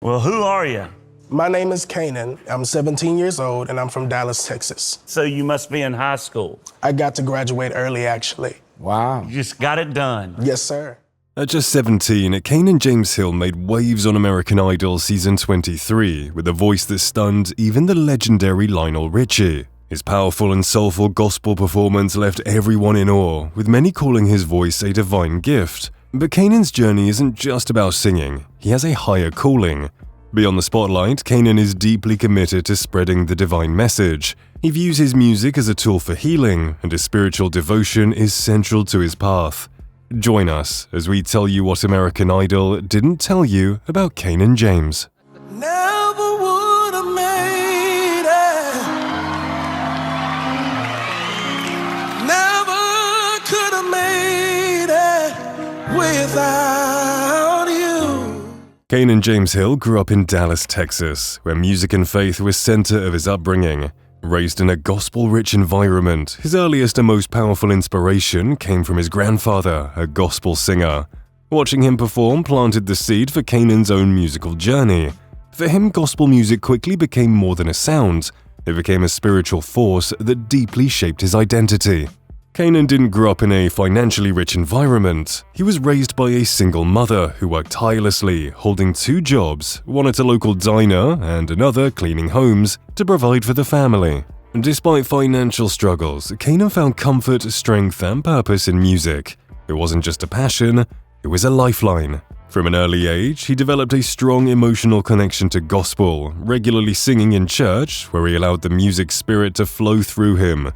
Well, who are you? My name is Kanan. I'm 17 years old, and I'm from Dallas, Texas. So you must be in high school. I got to graduate early, actually. Wow. You just got it done. Yes, sir. At just 17, Canaan James Hill made waves on American Idol Season 23 with a voice that stunned even the legendary Lionel Richie. His powerful and soulful gospel performance left everyone in awe, with many calling his voice a divine gift. But Canan's journey isn't just about singing, he has a higher calling. Beyond the spotlight, Kanan is deeply committed to spreading the divine message. He views his music as a tool for healing, and his spiritual devotion is central to his path. Join us as we tell you what American Idol didn't tell you about Canaan James. Never would have made it. Never could have made it without you. Canaan James Hill grew up in Dallas, Texas, where music and faith were center of his upbringing. Raised in a gospel-rich environment, his earliest and most powerful inspiration came from his grandfather, a gospel singer. Watching him perform planted the seed for Canan's own musical journey. For him, gospel music quickly became more than a sound. It became a spiritual force that deeply shaped his identity. Kanan didn't grow up in a financially rich environment. He was raised by a single mother who worked tirelessly, holding two jobs, one at a local diner and another cleaning homes, to provide for the family. Despite financial struggles, Kanan found comfort, strength, and purpose in music. It wasn't just a passion, it was a lifeline. From an early age, he developed a strong emotional connection to gospel, regularly singing in church, where he allowed the music spirit to flow through him.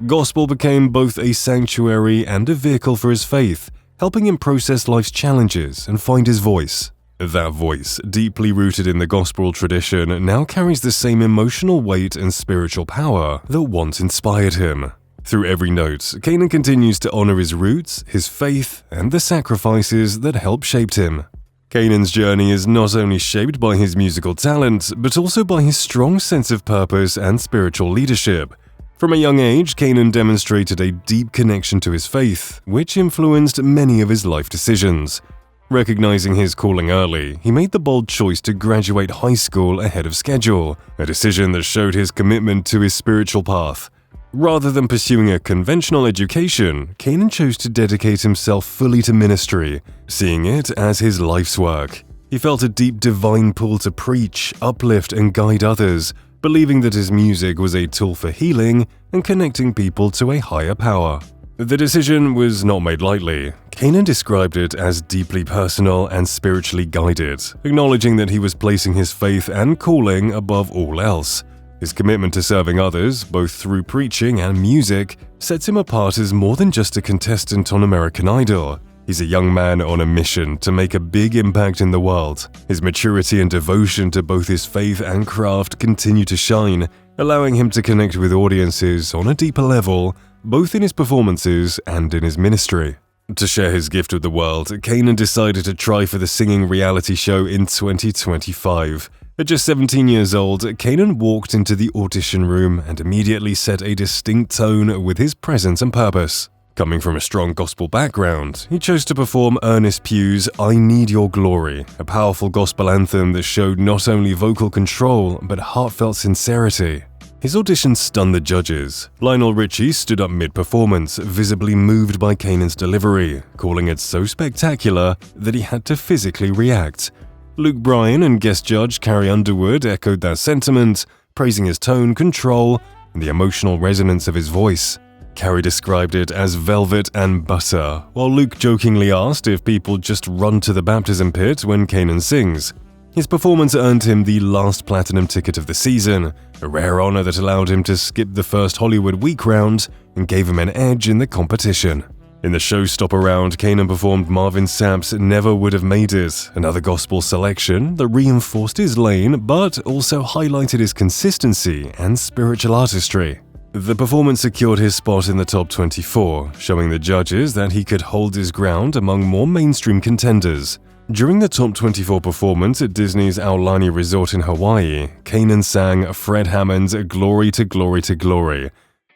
Gospel became both a sanctuary and a vehicle for his faith, helping him process life's challenges and find his voice. That voice, deeply rooted in the gospel tradition, now carries the same emotional weight and spiritual power that once inspired him. Through every note, Kanan continues to honor his roots, his faith, and the sacrifices that helped shape him. Kanan's journey is not only shaped by his musical talent, but also by his strong sense of purpose and spiritual leadership. From a young age, Kanan demonstrated a deep connection to his faith, which influenced many of his life decisions. Recognizing his calling early, he made the bold choice to graduate high school ahead of schedule, a decision that showed his commitment to his spiritual path. Rather than pursuing a conventional education, Kanan chose to dedicate himself fully to ministry, seeing it as his life's work. He felt a deep divine pull to preach, uplift, and guide others, believing that his music was a tool for healing and connecting people to a higher power. The decision was not made lightly. Kanan described it as deeply personal and spiritually guided, acknowledging that he was placing his faith and calling above all else. His commitment to serving others, both through preaching and music, sets him apart as more than just a contestant on American Idol. He's a young man on a mission to make a big impact in the world. His maturity and devotion to both his faith and craft continue to shine, allowing him to connect with audiences on a deeper level, both in his performances and in his ministry. To share his gift with the world, Kanan decided to try for the singing reality show in 2025. At just 17 years old, Kanan walked into the audition room and immediately set a distinct tone with his presence and purpose. Coming from a strong gospel background, he chose to perform Ernest Pugh's I Need Your Glory, a powerful gospel anthem that showed not only vocal control, but heartfelt sincerity. His audition stunned the judges. Lionel Richie stood up mid-performance, visibly moved by Kanan's delivery, calling it so spectacular that he had to physically react. Luke Bryan and guest judge Carrie Underwood echoed that sentiment, praising his tone, control, and the emotional resonance of his voice. Carrie described it as velvet and butter, while Luke jokingly asked if people just run to the baptism pit when Kanan sings. His performance earned him the last platinum ticket of the season, a rare honor that allowed him to skip the first Hollywood Week round and gave him an edge in the competition. In the showstopper round, Kanan performed Marvin Sapp's Never Would Have Made It, another gospel selection that reinforced his lane but also highlighted his consistency and spiritual artistry. The performance secured his spot in the top 24, showing the judges that he could hold his ground among more mainstream contenders. During the top 24 performance at Disney's Aulani Resort in Hawaii, Kanan sang Fred Hammond's Glory to Glory to Glory.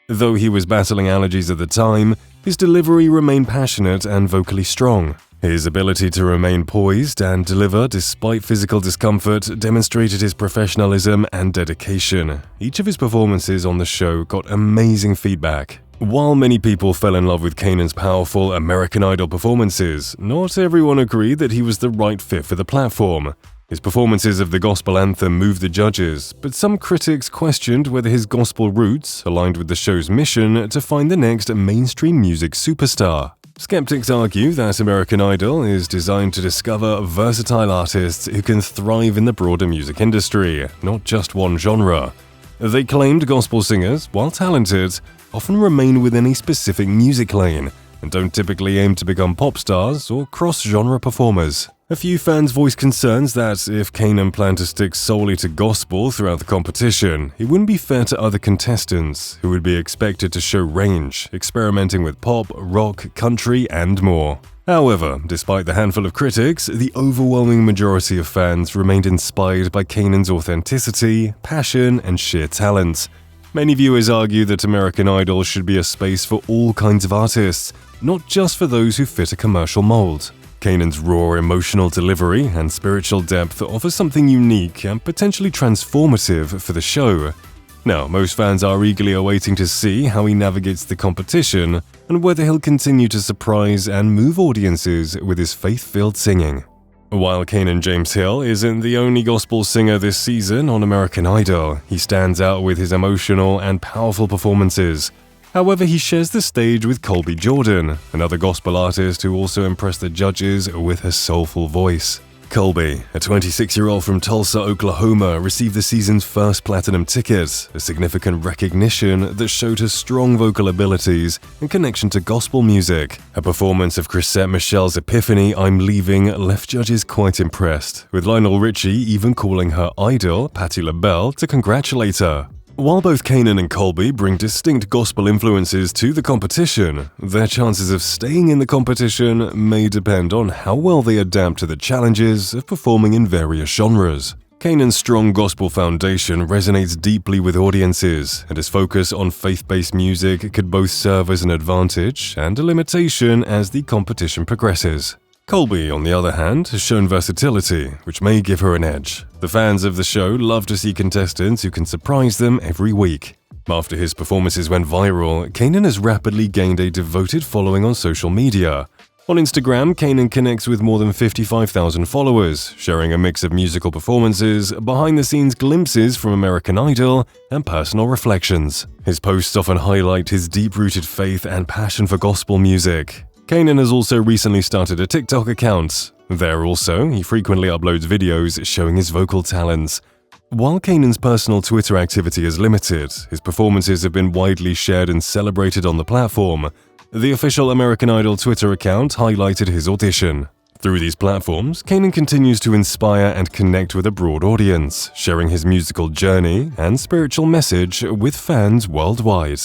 Though he was battling allergies at the time, his delivery remained passionate and vocally strong. His ability to remain poised and deliver despite physical discomfort demonstrated his professionalism and dedication. Each of his performances on the show got amazing feedback. While many people fell in love with Kanan's powerful American Idol performances, not everyone agreed that he was the right fit for the platform. His performances of the gospel anthem moved the judges, but some critics questioned whether his gospel roots aligned with the show's mission to find the next mainstream music superstar. Skeptics argue that American Idol is designed to discover versatile artists who can thrive in the broader music industry, not just one genre. They claimed gospel singers, while talented, often remain within a specific music lane and don't typically aim to become pop stars or cross-genre performers. A few fans voiced concerns that if Kanan planned to stick solely to gospel throughout the competition, it wouldn't be fair to other contestants who would be expected to show range, experimenting with pop, rock, country, and more. However, despite the handful of critics, the overwhelming majority of fans remained inspired by Kanan's authenticity, passion, and sheer talent. Many viewers argue that American Idol should be a space for all kinds of artists, not just for those who fit a commercial mold. Kanan's raw emotional delivery and spiritual depth offer something unique and potentially transformative for the show. Now, most fans are eagerly awaiting to see how he navigates the competition and whether he'll continue to surprise and move audiences with his faith-filled singing. While Canaan James Hill isn't the only gospel singer this season on American Idol, he stands out with his emotional and powerful performances. However, he shares the stage with Colby Jordan, another gospel artist who also impressed the judges with her soulful voice. Colby, a 26-year-old from Tulsa, Oklahoma, received the season's first platinum ticket, a significant recognition that showed her strong vocal abilities and connection to gospel music. Her performance of Chrisette Michelle's Epiphany, I'm Leaving, left judges quite impressed, with Lionel Richie even calling her idol, Patti LaBelle, to congratulate her. While both Kanan and Colby bring distinct gospel influences to the competition, their chances of staying in the competition may depend on how well they adapt to the challenges of performing in various genres. Kanan's strong gospel foundation resonates deeply with audiences, and his focus on faith-based music could both serve as an advantage and a limitation as the competition progresses. Colby, on the other hand, has shown versatility, which may give her an edge. The fans of the show love to see contestants who can surprise them every week. After his performances went viral, Kanan has rapidly gained a devoted following on social media. On Instagram, Kanan connects with more than 55,000 followers, sharing a mix of musical performances, behind-the-scenes glimpses from American Idol, and personal reflections. His posts often highlight his deep-rooted faith and passion for gospel music. Kanan has also recently started a TikTok account. There also, he frequently uploads videos showing his vocal talents. While Kanan's personal Twitter activity is limited, his performances have been widely shared and celebrated on the platform. The official American Idol Twitter account highlighted his audition. Through these platforms, Kanan continues to inspire and connect with a broad audience, sharing his musical journey and spiritual message with fans worldwide.